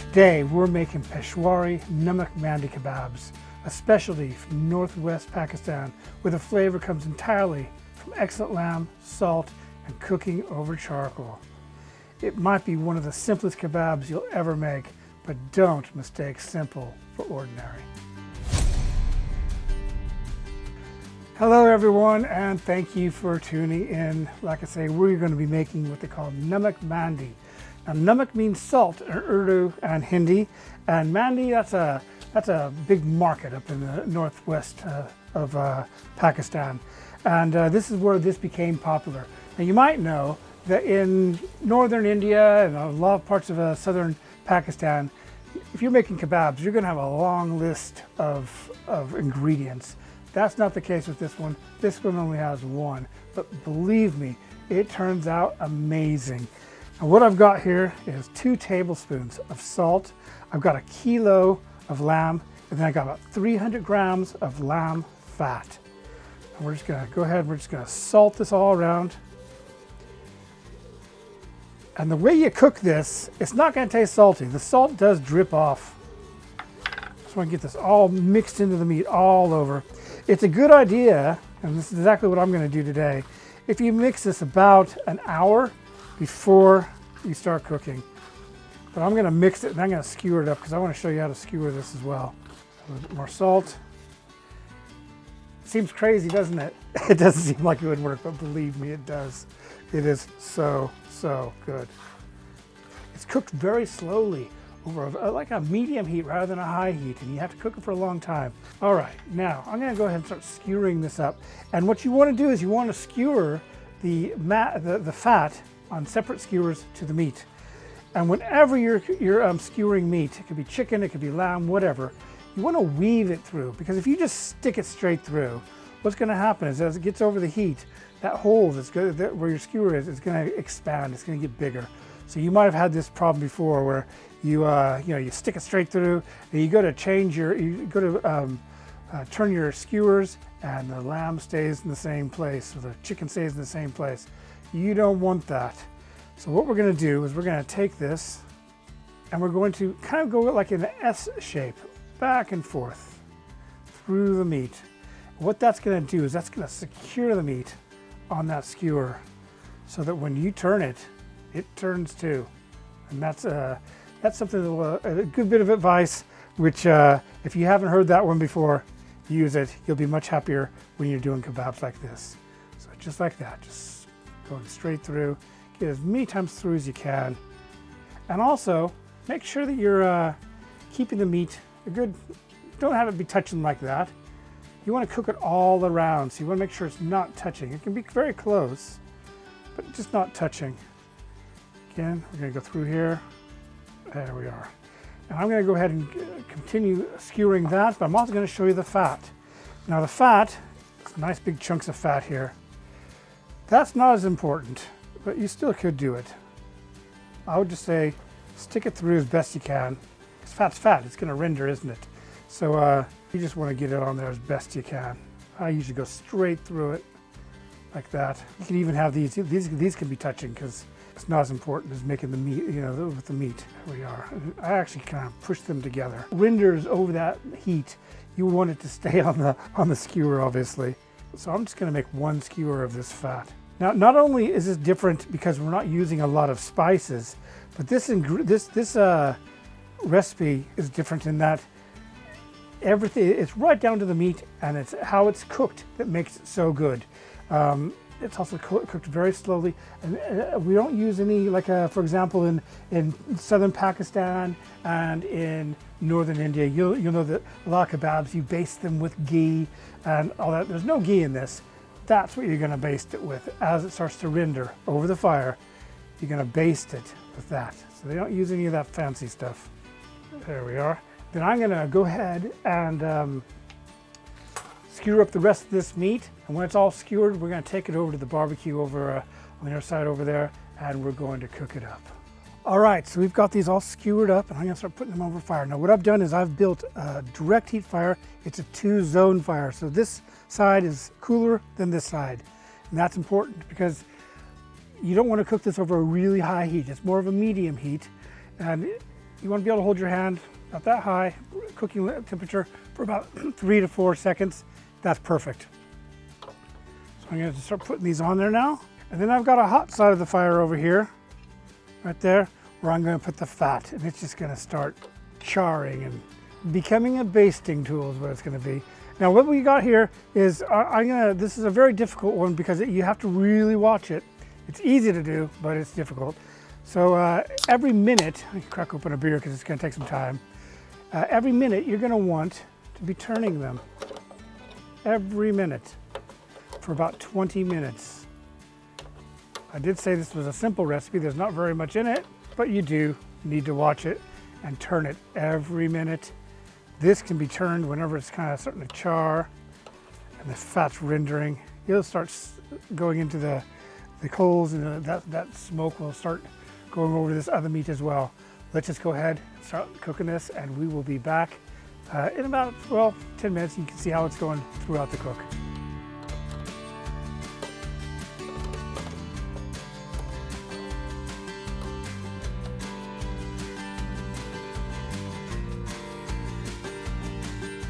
Today we're making Peshawari Namak Mandi Kebabs, a specialty from northwest Pakistan where the flavor comes entirely from excellent lamb, salt, and cooking over charcoal. It might be one of the simplest kebabs you'll ever make, but don't mistake simple for ordinary. Hello everyone, and thank you for tuning in. Like I say, we're going to be making what they call Namak Mandi. Now, Namak means salt in Urdu and Hindi, and Mandi, that's a big market up in the northwest of Pakistan. And this is where this became popular. Now you might know that in northern India and a lot of parts of southern Pakistan, if you're making kebabs, you're going to have a long list of ingredients. That's not the case with this one. This one only has one, but believe me, it turns out amazing. And what I've got here is 2 tablespoons of salt. I've got 1 kilo of lamb, and then I got about 300 grams of lamb fat. And we're just gonna go ahead, we're just gonna salt this all around. And the way you cook this, it's not gonna taste salty. The salt does drip off. Just wanna get this all mixed into the meat all over. It's a good idea, and this is exactly what I'm gonna do today, if you mix this about an hour before you start cooking. But I'm gonna mix it and I'm gonna skewer it up because I wanna show you how to skewer this as well. A little bit more salt. Seems crazy, doesn't it? It doesn't seem like it would work, but believe me, it does. It is so good. It's cooked very slowly over like a medium heat rather than a high heat, and you have to cook it for a long time. All right, now I'm gonna go ahead and start skewering this up. And what you wanna do is you wanna skewer the fat on separate skewers to the meat. And whenever you're skewering meat, it could be chicken, it could be lamb, whatever, you want to weave it through, because if you just stick it straight through, what's going to happen is as it gets over the heat, that hole where your skewer is going to expand, it's going to get bigger. So you might have had this problem before where you stick it straight through, and you go to turn your skewers, and the lamb stays in the same place, or the chicken stays in the same place. You don't want that. So what we're going to do is we're going to take this and we're going to kind of go like in an S shape, back and forth through the meat. What that's going to do is that's going to secure the meat on that skewer so that when you turn it, it turns too. And that's something that a good bit of advice, which if you haven't heard that one before, use it. You'll be much happier when you're doing kebabs like this. So just like that, just going straight through. Get as many times through as you can. And also, make sure that you're keeping the meat good. Don't have it be touching like that. You want to cook it all around, so you want to make sure it's not touching. It can be very close, but just not touching. Again, we're going to go through here. There we are. And I'm going to go ahead and continue skewering that, but I'm also going to show you the fat. Now the fat, nice big chunks of fat here. That's not as important, but you still could do it. I would just say stick it through as best you can. Because fat's fat, it's going to render, isn't it? So you just want to get it on there as best you can. I usually go straight through it like that. You can even have these can be touching because it's not as important as making the meat, with the meat. There we are. I actually kind of push them together. Renders over that heat. You want it to stay on the skewer, obviously. So I'm just going to make 1 skewer of this fat. Now, not only is this different because we're not using a lot of spices, but this recipe is different in that everything, it's right down to the meat, and it's how it's cooked that makes it so good. It's also cooked very slowly, and we don't use any, for example, in southern Pakistan and in northern India, you'll know that a lot of kebabs, you baste them with ghee and all that. There's no ghee in this. That's what you're going to baste it with. As it starts to render over the fire, you're going to baste it with that. So they don't use any of that fancy stuff. There we are. Then I'm going to go ahead and skewer up the rest of this meat. And when it's all skewered, we're going to take it over to the barbecue over on the other side over there, and we're going to cook it up. All right, so we've got these all skewered up, and I'm going to start putting them over fire. Now what I've done is I've built a direct heat fire. It's a 2-zone fire. So this side is cooler than this side. And that's important because you don't want to cook this over a really high heat. It's more of a medium heat. And You want to be able to hold your hand about that high, cooking temperature for about 3 to 4 seconds. That's perfect. So I'm going to start putting these on there now. And then I've got a hot side of the fire over here, right there, where I'm going to put the fat. And it's just going to start charring and becoming a basting tool is what it's going to be. Now what we got here is, this is a very difficult one because you have to really watch it. It's easy to do, but it's difficult. So every minute, I can crack open a beer because it's going to take some time. Every minute you're going to want to be turning them. Every minute for about 20 minutes. I did say this was a simple recipe. There's not very much in it, but you do need to watch it and turn it every minute. This can be turned whenever it's kind of starting to char and the fat's rendering. It'll start going into the coals, and that smoke will start going over this other meat as well. Let's just go ahead and start cooking this, and we will be back in about, well, 10 minutes. You can see how it's going throughout the cook.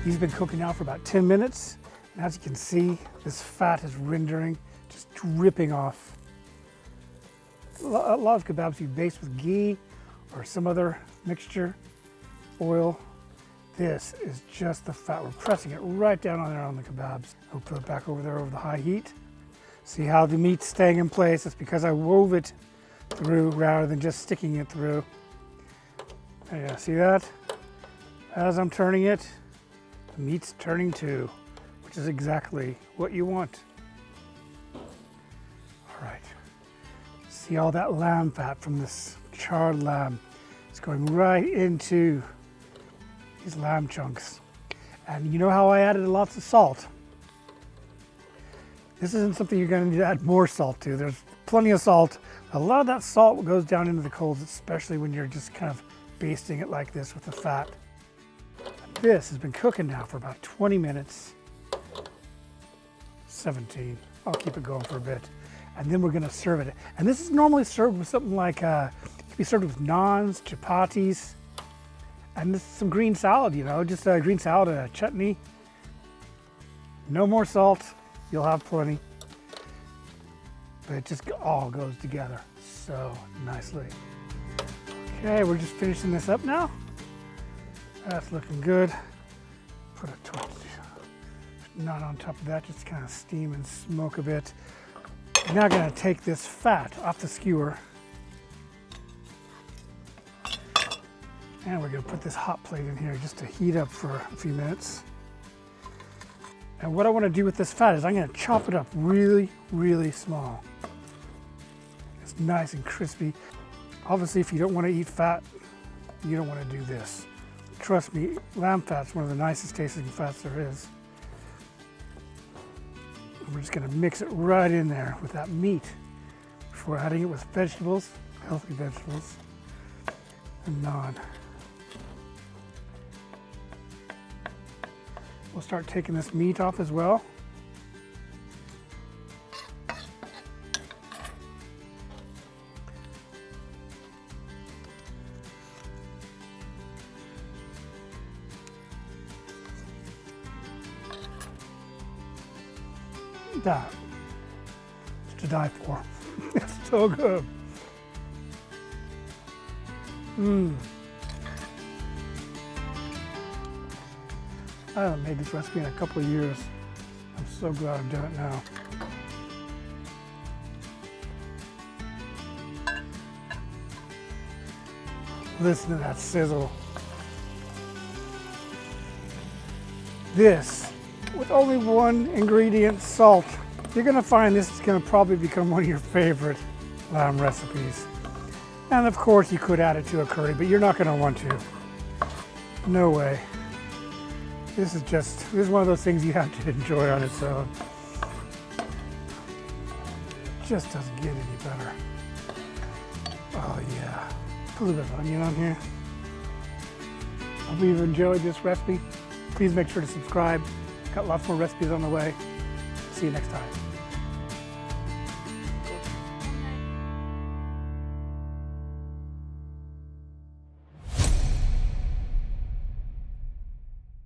These have been cooking now for about 10 minutes. And as you can see, this fat is rendering, just dripping off. A lot of kebabs you baste with ghee or some other mixture, oil. This is just the fat. We're pressing it right down on there on the kebabs. We'll put it back over there over the high heat. See how the meat's staying in place? It's because I wove it through rather than just sticking it through. Yeah, see that? As I'm turning it, the meat's turning too, which is exactly what you want. All right. See all that lamb fat from this charred lamb? It's going right into these lamb chunks. And you know how I added lots of salt? This isn't something you're going to need to add more salt to. There's plenty of salt. A lot of that salt goes down into the coals, especially when you're just kind of basting it like this with the fat. This has been cooking now for about 20 minutes. 17. I'll keep it going for a bit. And then we're going to serve it. And this is normally served with something like, it can be served with naans, chapatis, and this is some green salad, you know, just a green salad and a chutney. No more salt. You'll have plenty. But it just all goes together so nicely. Okay, we're just finishing this up now. That's looking good. Put a torch not on top of that, just kind of steam and smoke a bit. I'm now going to take this fat off the skewer. And we're going to put this hot plate in here just to heat up for a few minutes. And what I want to do with this fat is I'm going to chop it up really, really small. It's nice and crispy. Obviously, if you don't want to eat fat, you don't want to do this. Trust me, lamb fat's one of the nicest tasting fats there is. And we're just going to mix it right in there with that meat before adding it with vegetables, healthy vegetables, and naan. We'll start taking this meat off as well. That is to die for. It's so good. I haven't made this recipe in a couple of years. I'm so glad I'm doing it now. Listen to that sizzle. This, with only one ingredient, salt, you're gonna find this is gonna probably become one of your favorite lamb recipes. And of course you could add it to a curry, but you're not gonna want to. No way. This is one of those things you have to enjoy on its own. Just doesn't get any better. Oh yeah. Put a little bit of onion on here. I hope you've enjoyed this recipe. Please make sure to subscribe. Got lots more recipes on the way. See you next time.